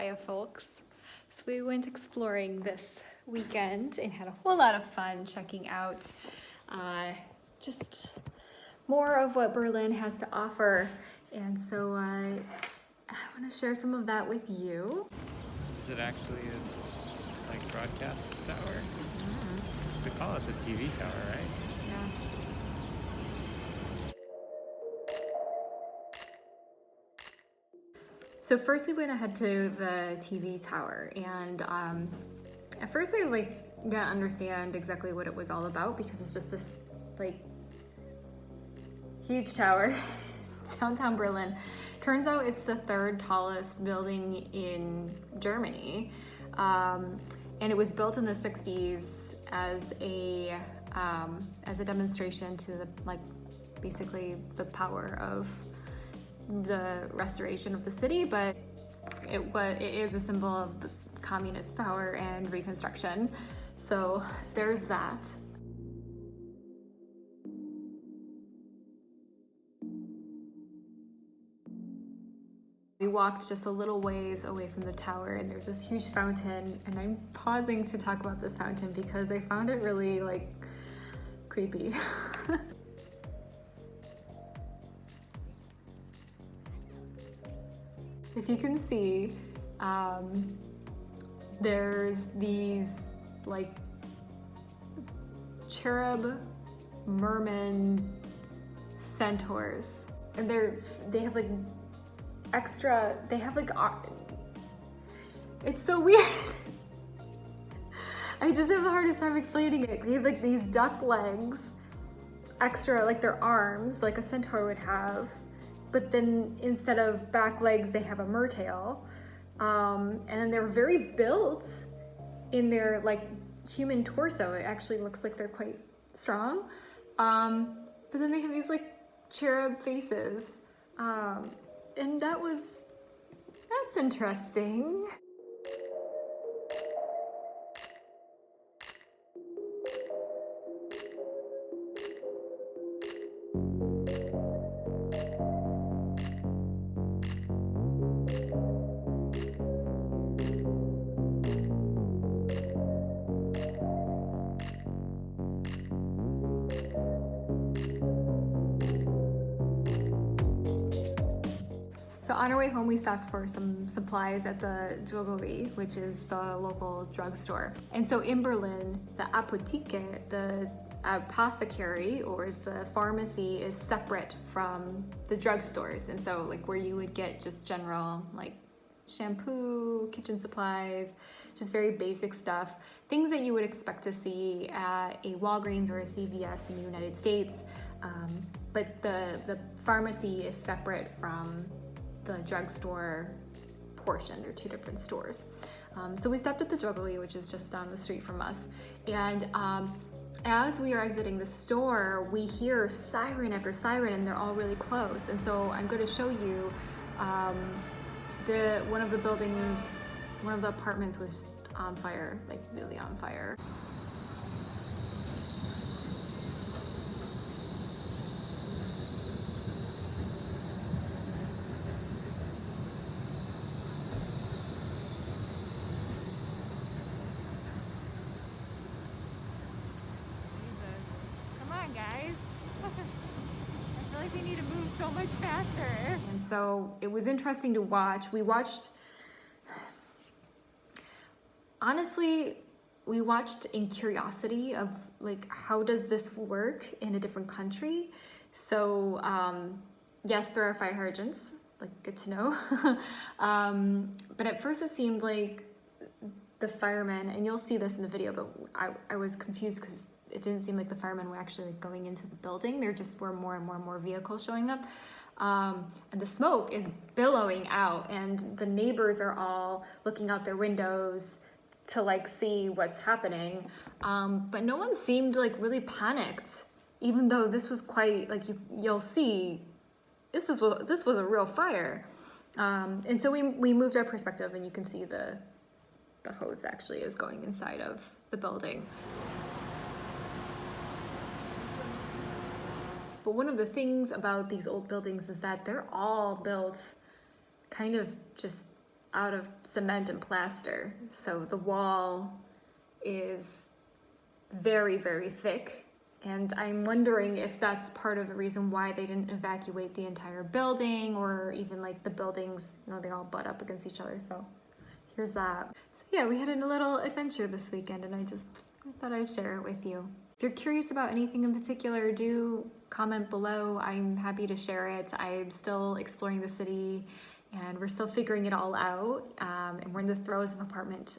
Hiya folks. So we went exploring this weekend and had a whole lot of fun checking out just more of what Berlin has to offer. And so I want to share some of that with you. Is it actually a broadcast tower? They call it the TV tower, right? Yeah. So first we went ahead to the TV tower, and at first I didn't understand exactly what it was all about because it's just this huge tower downtown Berlin. Turns out it's the third tallest building in Germany, and it was built in the 60s as a demonstration to basically the power of the restoration of the city, but it is a symbol of communist power and reconstruction. So there's that. We walked just a little ways away from the tower and there's this huge fountain, and I'm pausing to talk about this fountain because I found it really creepy. If you can see, there's these cherub, mermen, centaurs, and they have extra. They have it's so weird. I just have the hardest time explaining it. They have these duck legs, extra their arms, like a centaur would have. But then instead of back legs, they have a mertail. And then they're very built in their human torso. It actually looks like they're quite strong. But then they have these cherub faces. And that's interesting. So on our way home, we stopped for some supplies at the Drogerie, which is the local drugstore. And so in Berlin, the Apotheke, the apothecary or the pharmacy, is separate from the drugstores. And so where you would get just general shampoo, kitchen supplies, just very basic stuff, things that you would expect to see at a Walgreens or a CVS in the United States. But the pharmacy is separate from the drugstore portion. They're two different stores. So we stopped at the Drogerie, which is just down the street from us. And as we are exiting the store, we hear siren after siren, and they're all really close. And so I'm going to show you one of the buildings, one of the apartments was on fire, really on fire. Guys, I feel like we need to move so much faster. And so it was interesting to watch. Honestly, we watched in curiosity of how does this work in a different country. So yes, there are fire hydrants, good to know. But at first it seemed like the firemen, and you'll see this in the video, but I was confused because it didn't seem like the firemen were actually going into the building. There just were more and more vehicles showing up. And the smoke is billowing out, and the neighbors are all looking out their windows to see what's happening. But no one seemed really panicked, even though this was quite, you'll see, this was a real fire. And so we moved our perspective, and you can see the hose actually is going inside of the building. But one of the things about these old buildings is that they're all built kind of just out of cement and plaster. So the wall is very, very thick. And I'm wondering if that's part of the reason why they didn't evacuate the entire building, or even like the buildings, you know, they all butt up against each other. So here's that. So yeah, we had a little adventure this weekend, and I thought I'd share it with you. If you're curious about anything in particular, do comment below. I'm happy to share it. I'm still exploring the city, and we're still figuring it all out. And we're in the throes of apartment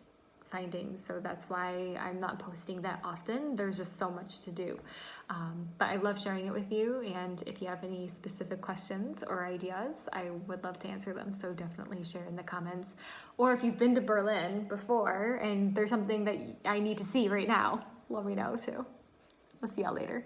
finding, so that's why I'm not posting that often. There's just so much to do, but I love sharing it with you, and if you have any specific questions or ideas, I would love to answer them, so definitely share in the comments. Or if you've been to Berlin before and there's something that I need to see right now, let me know too. I'll see y'all later.